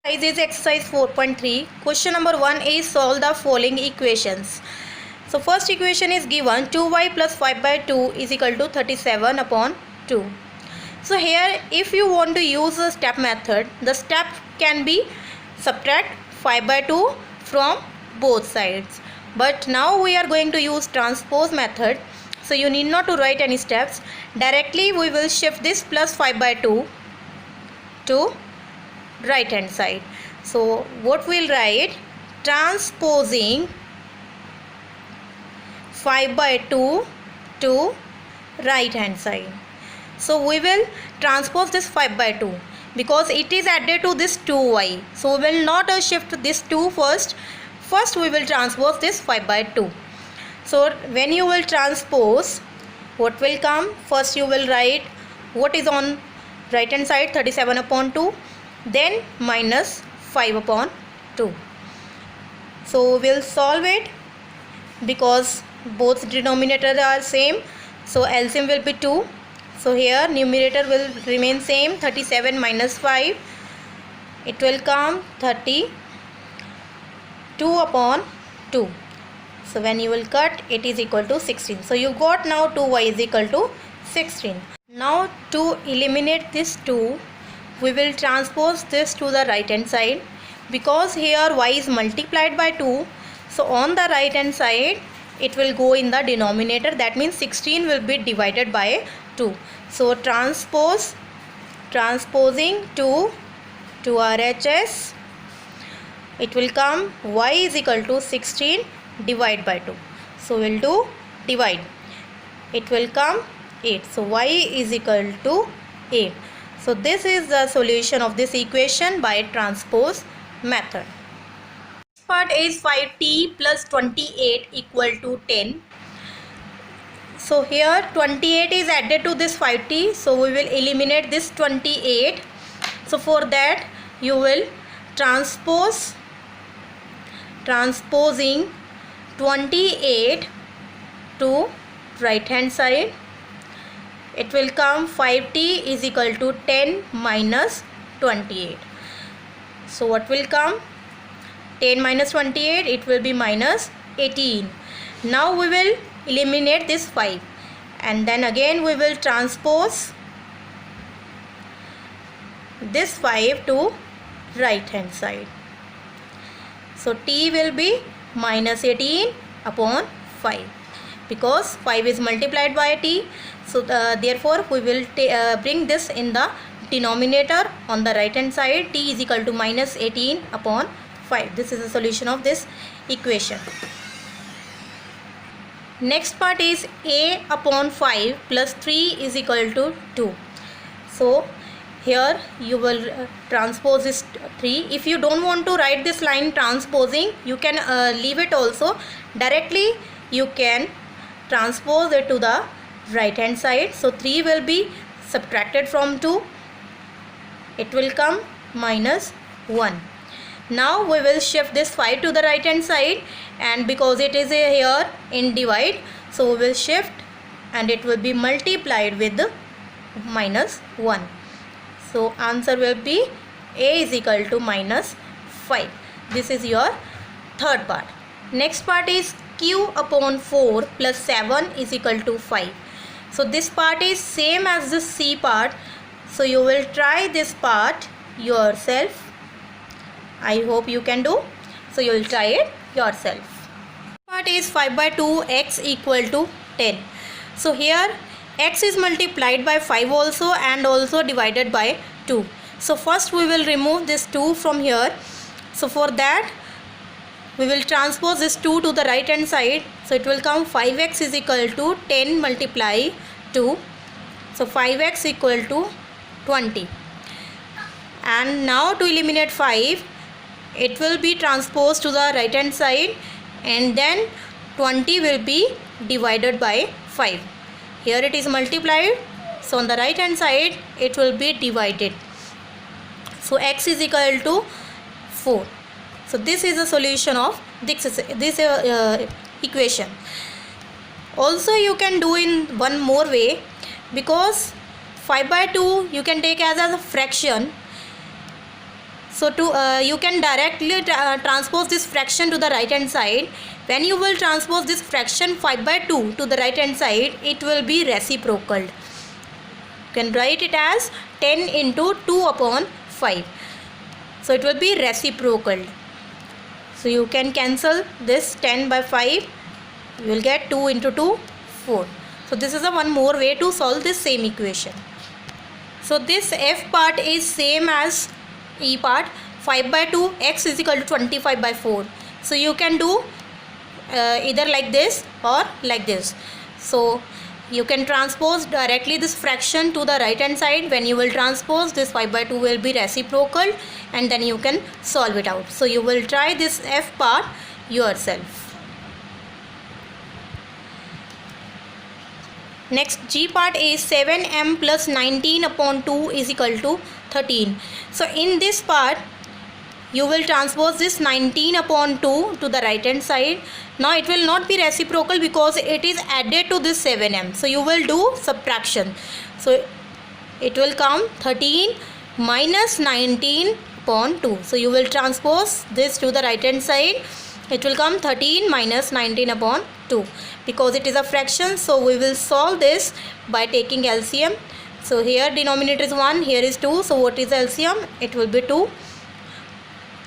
Exercise is exercise 4.3. Question number 1 is solve the following equations. So first equation is given 2y plus 5 by 2 is equal to 37 upon 2. So here if you want to use the step method, the step can be subtract 5 by 2 from both sides. But now we are going to use transpose method. So you need not to write any steps. Directly we will shift this plus 5 by 2 to right hand side. So what we'll write, transposing 5 by 2 to right hand side. So we will transpose this 5 by 2 because it is added to this 2y. So we will not shift this 2 first. First we will transpose this 5 by 2. So when you will transpose, what will come? First you will write what is on right hand side, 37 upon 2, then minus 5 upon 2. So we'll solve it because both denominators are same. So LCM will be 2. So here numerator will remain same, 37 minus 5. It will come 32 upon 2. So when you will cut, it is equal to 16. So you got now 2y is equal to 16. Now to eliminate this 2, we will transpose this to the right hand side because here y is multiplied by 2. So on the right hand side it will go in the denominator, that means 16 will be divided by 2. So transposing 2 to RHS, it will come y is equal to 16 divide by 2. So we'll do divide, it will come 8. So y is equal to 8. So this is the solution of this equation by transpose method. Next part is 5t plus 28 equal to 10. So here 28 is added to this 5t. So we will eliminate this 28. So for that you will transposing 28 to right hand side. It will come 5t is equal to 10 minus 28. So what will come? 10 minus 28, it will be minus 18. Now we will eliminate this 5 and then again we will transpose this 5 to right hand side. So t will be minus 18 upon 5 because 5 is multiplied by t. So therefore we will bring this in the denominator on the right hand side. T is equal to minus 18 upon 5. This is the solution of this equation. Next part is a upon 5 plus 3 is equal to 2. So here you will transpose this 3. If you don't want to write this line transposing, you can leave it also. Directly you can transpose it to the right hand side. So 3 will be subtracted from 2. It will come minus 1. Now we will shift this 5 to the right hand side, and because it is here in divide, so we will shift and it will be multiplied with minus 1. So answer will be a is equal to minus 5. This is your third part. Next part is q upon 4 plus 7 is equal to 5. So this part is same as the C part. So you will try this part yourself. I hope you can do. So you will try it yourself. Part is 5 by 2 x equal to 10. So here x is multiplied by 5 also and also divided by 2. So first we will remove this 2 from here. So for that we will transpose this 2 to the right hand side. So it will come 5x is equal to 10 multiply 2. So 5x equal to 20. And now to eliminate 5, it will be transposed to the right hand side and then 20 will be divided by 5. Here it is multiplied. So on the right hand side it will be divided. So x is equal to 4. So this is the solution of this equation. Also you can do in one more way, because 5 by 2 you can take as a fraction. So you can directly transpose this fraction to the right hand side. When you will transpose this fraction 5 by 2 to the right hand side, it will be reciprocal. You can write it as 10 into 2 upon 5. So it will be reciprocal. So you can cancel this 10 by 5. You will get 2 into 2, 4. So this is a one more way to solve this same equation. So this f part is same as e part. 5 by 2, x is equal to 25 by 4. So you can do either like this or like this. So you can transpose directly this fraction to the right hand side. When you will transpose, this 5 by 2 will be reciprocal, and then you can solve it out. So you will try this f part yourself. Next, g part is 7m plus 19 upon 2 is equal to 13. So in this part, you will transpose this 19 upon 2 to the right hand side. Now it will not be reciprocal because it is added to this 7m. So you will do subtraction. So it will come 13 minus 19 upon 2. So you will transpose this to the right hand side. It will come 13 minus 19 upon 2. Because it is a fraction, so we will solve this by taking LCM. So here denominator is 1, here is 2. So what is LCM? It will be 2.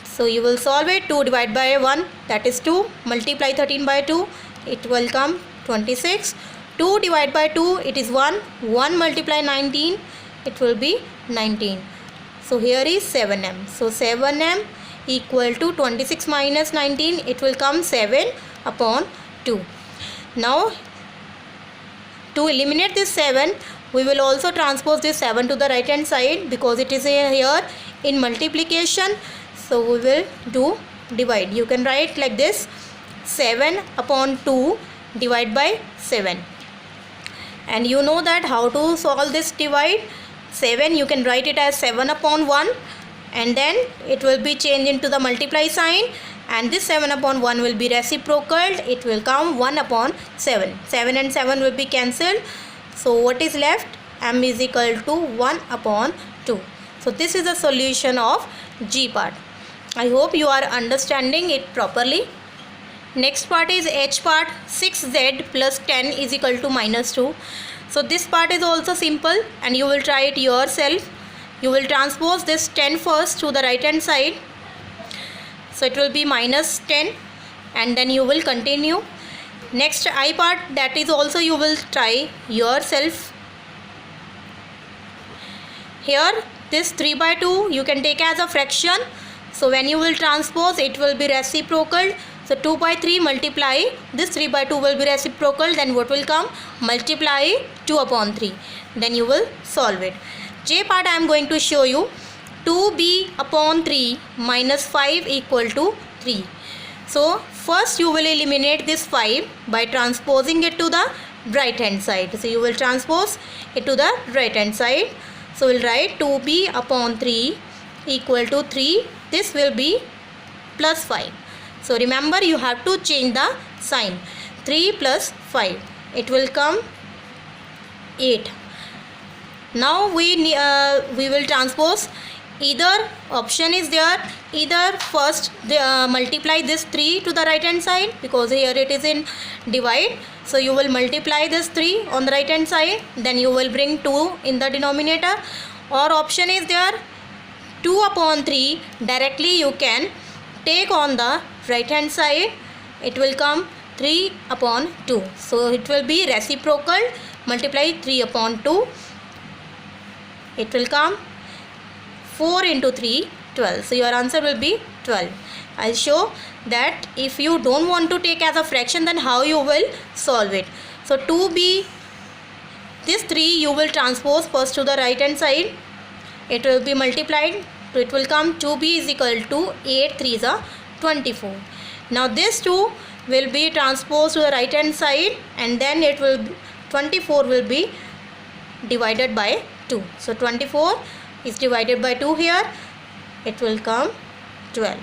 So you will solve it. 2 divided by 1, that is 2. Multiply 13 by 2, it will come 26. 2 divided by 2, it is 1. 1 multiply 19, it will be 19. So here is 7m. So 7m equal to 26 minus 19, it will come 7 upon 2. Now to eliminate this 7, we will also transpose this 7 to the right hand side because it is here in multiplication. So we will do divide. You can write like this: 7 upon 2 divided by 7. And you know that how to solve this divide. 7 you can write it as 7 upon 1, and then it will be changed into the multiply sign, and this 7 upon 1 will be reciprocal. It will come 1 upon 7. 7 and 7 will be cancelled. So what is left? M is equal to 1 upon 2. So this is the solution of G part. I hope you are understanding it properly. Next part is H part. 6z plus 10 is equal to minus 2. So this part is also simple, and you will try it yourself. You will transpose this 10 first to the right hand side. So it will be minus 10, and then you will continue. Next I part, that is also you will try yourself. Here this 3 by 2 you can take as a fraction. So when you will transpose, it will be reciprocal. So 2 by 3 multiply this 3 by 2 will be reciprocal. Then what will come? Multiply 2 upon 3. Then you will solve it. J part I am going to show you. 2b upon 3 minus 5 equal to 3. So first you will eliminate this 5 by transposing it to the right hand side. So you will transpose it to the right hand side. So we'll write 2b upon 3 equal to 3. This will be plus 5. So remember, you have to change the sign. 3 plus 5. It will come 8. Now we will transpose. Either option is there. Either first multiply this 3 to the right hand side, because here it is in divide. So you will multiply this 3 on the right hand side. Then you will bring 2 in the denominator. Or option is there, 2 upon 3 directly you can take on the right hand side. It will come 3 upon 2. So it will be reciprocal. Multiply 3 upon 2. It will come 4 into 3, 12. So your answer will be 12. I'll show that if you don't want to take as a fraction, then how you will solve it. So 2b, this 3 you will transpose first to the right hand side. It will be multiplied. So it will come 2b is equal to 8 3 is 24. Now this 2 will be transposed to the right hand side, and then it will 24 will be divided by 2. So 24 is divided by 2 here. It will come 12.